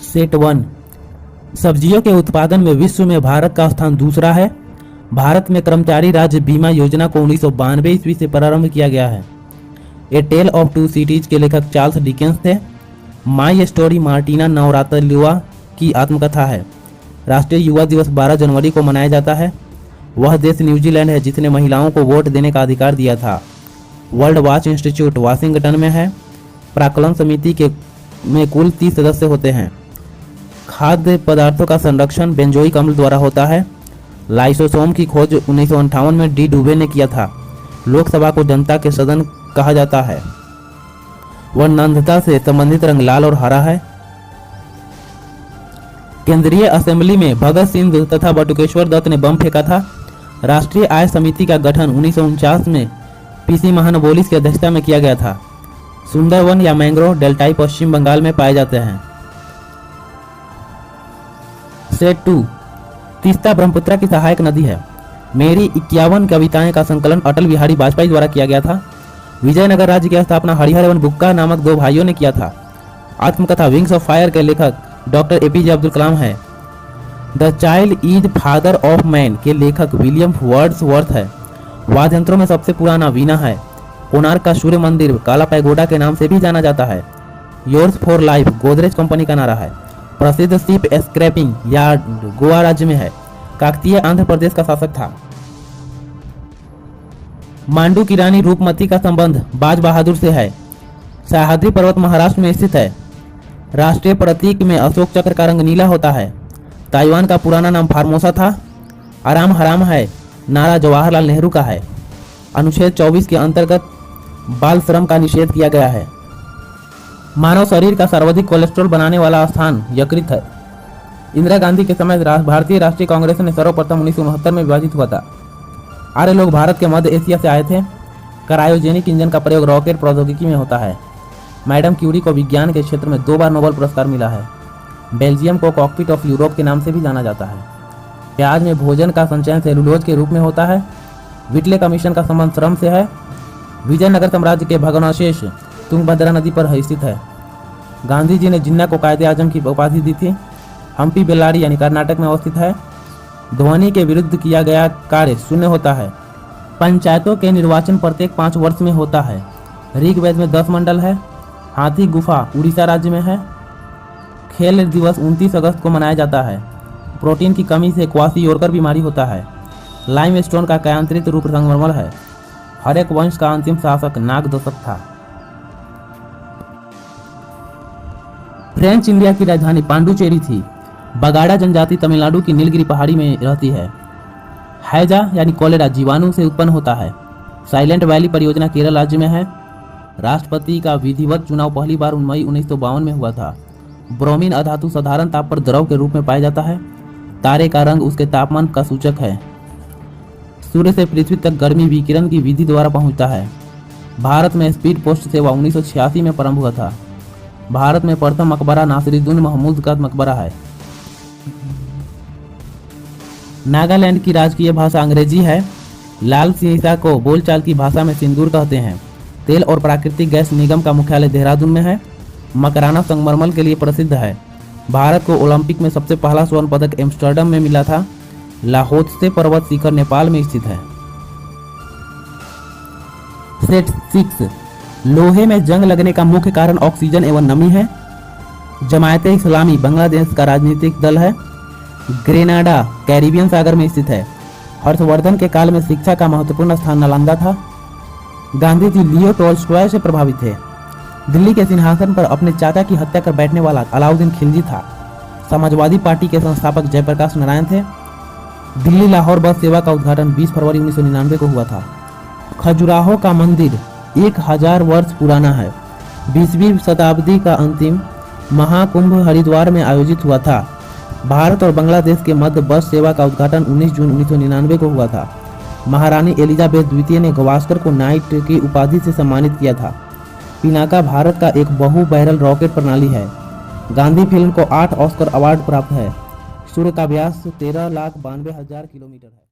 Set 1 सब्जियों के उत्पादन में विश्व में भारत का स्थान दूसरा है। भारत में कर्मचारी राज्य बीमा योजना को 1992 ईस्वी से प्रारंभ किया गया है। ए टेल ऑफ टू सिटीज के लेखक चार्ल्स डिकेंस थे। माई स्टोरी मार्टिना नवरात्रोवा की आत्मकथा है। राष्ट्रीय युवा दिवस 12 जनवरी को मनाया जाता है। वह देश न्यूजीलैंड है जिसने महिलाओं को वोट देने का अधिकार दिया था। वर्ल्ड वॉच इंस्टीट्यूट वाशिंगटन में है। प्राक्कलन समिति में कुल 30 सदस्य होते हैं। खाद्य पदार्थों का संरक्षण बेंजोइक अम्ल द्वारा होता है। लाइसोसोम की खोज 1958 में डी डुबे ने किया था। लोकसभा को जनता के सदन कहा जाता है। वर्णनांधता से संबंधित रंग लाल और हरा है। केंद्रीय असेंबली में भगत सिंह तथा बटुकेश्वर दत्त ने बम फेंका था। राष्ट्रीय आय समिति का गठन 1949 में पीसी महानबोलिस की अध्यक्षता में किया गया था। सुंदरवन या मैंग्रोव डेल्टाई पश्चिम बंगाल में पाए जाते हैं। सेट 2 तीस्ता ब्रह्मपुत्र की सहायक नदी है। मेरी 51 कविताएं का संकलन अटल बिहारी वाजपेयी द्वारा किया गया था। विजयनगर राज्य की स्थापना हरिहर एवं बुक्का नामक 2 भाइयों ने किया था। आत्मकथा विंग्स ऑफ फायर के लेखक डॉक्टर एपीजे अब्दुल कलाम है। The child is father of man के लेखक विलियम वर्ड्सवर्थ है। वाद्य यंत्रों में सबसे पुराना वीणा है। कोणार्क का सूर्य मंदिर काला पैगोडा के नाम से भी जाना जाता है। Yours for life Godrej company का नारा है। प्रसिद्ध शिप स्क्रैपिंग यार्ड गोवा राज्य में है। काकतीय आंध्र प्रदेश का शासक था। मांडू की रानी रूपमती का संबंध बाज बहादुर से है। सह्याद्री पर्वत महाराष्ट्र में स्थित है। राष्ट्रीय प्रतीक में अशोक चक्र का रंग नीला होता है। ताइवान का पुराना नाम फार्मोसा था। आराम हराम है नारा जवाहरलाल नेहरू का है। अनुच्छेद 24 के अंतर्गत बाल श्रम का निषेध किया गया है। मानव शरीर का सर्वाधिक कोलेस्ट्रॉल बनाने वाला स्थान यकृत है। इंदिरा गांधी के समय भारतीय राष्ट्रीय कांग्रेस ने सर्वप्रथम 1969 में विभाजित हुआ था। आर्य लोग भारत के मध्य एशिया से आए थे। क्रायोजेनिक इंजन का प्रयोग रॉकेट प्रौद्योगिकी में होता है। मैडम क्यूरी को विज्ञान के क्षेत्र में 2 बार नोबेल पुरस्कार मिला है। बेल्जियम को कॉकपिट ऑफ यूरोप के नाम से भी जाना जाता है। प्याज में भोजन का संचयन सेलुलोज के रूप में होता है। विटले कमीशन का संबंध श्रम से है। विजयनगर साम्राज्य के भग्नावशेष तुंगभद्रा नदी पर स्थित है। गांधी जी ने जिन्ना को कायदे आजम की उपाधि दी थी। हम्पी बेल्लारी यानी कर्नाटक में अवस्थित है। ध्वनि के विरुद्ध किया गया कार्य शून्य होता है। पंचायतों के निर्वाचन प्रत्येक 5 वर्ष में होता है। ऋग्वेद में 10 मंडल है। हाथी गुफा उड़ीसा राज्य में है। खेल दिवस 29 अगस्त को मनाया जाता है। प्रोटीन की कमी से क्वासियोरकर बीमारी होता है। लाइम स्टोन का कायांतरित रूप संगमरमर है। हर एक वंश का अंतिम शासक नागदोषक था। फ्रेंच इंडिया की राजधानी पांडुचेरी थी। बगाड़ा जनजाति तमिलनाडु की नीलगिरी पहाड़ी में रहती है। हैजा यानी कोलेरा जीवाणु से उत्पन्न होता है। साइलेंट वैली परियोजना केरल राज्य में है। राष्ट्रपति का विधिवत चुनाव पहली बार मई 1952 में हुआ था। ब्रोमीन अधातु साधारण ताप पर द्रव के रूप में पाया जाता है। तारे का रंग उसके तापमान का सूचक है। सूर्य से पृथ्वी तक गर्मी विकिरण की विधि द्वारा पहुंचता है। भारत में स्पीड पोस्ट सेवा 1986 में प्रारंभ हुआ था। भारत में प्रथम मकबरा नासिरुद्दीन महमूद का मकबरा है। नागालैंड की राजकीय भाषा अंग्रेजी है। लाल सीसा को बोलचाल की भाषा में सिंदूर कहते हैं। तेल और प्राकृतिक गैस निगम का मुख्यालय देहरादून में है। मकराना संगमरमर के लिए प्रसिद्ध है। भारत को ओलंपिक में सबसे पहला स्वर्ण पदक एम्स्टर्डम में मिला था। लाहोत्से पर्वत शिखर नेपाल में स्थित है। सेट 6 लोहे में जंग लगने का मुख्य कारण ऑक्सीजन एवं नमी है। जमायते इस्लामी बांग्लादेश का राजनीतिक दल है। ग्रेनाडा कैरिबियन सागर में स्थित है। हर्षवर्धन के काल में शिक्षा का महत्वपूर्ण स्थान नालंदा था। गांधी जी लियो टॉल्स्टॉय से प्रभावित थे। दिल्ली के सिंहासन पर अपने चाचा की हत्या कर बैठने वाला अलाउद्दीन खिलजी था। समाजवादी पार्टी के संस्थापक जयप्रकाश नारायण थे। दिल्ली लाहौर बस सेवा का उद्घाटन 20 फरवरी 1999 को हुआ था। खजुराहो का मंदिर 1000 वर्ष पुराना है। 20वीं शताब्दी का अंतिम महाकुंभ हरिद्वार में आयोजित हुआ था। भारत और बांग्लादेश के मध्य बस सेवा का उद्घाटन 19 जून 1999 को हुआ था। महारानी एलिजाबेथ द्वितीय ने गवास्कर को नाइट की उपाधि से सम्मानित किया था। पिनाका भारत का एक बहु बैरल रॉकेट प्रणाली है। गांधी फिल्म को 8 ऑस्कर अवार्ड प्राप्त है। सूर्य का व्यास 13,92,000 किलोमीटर है।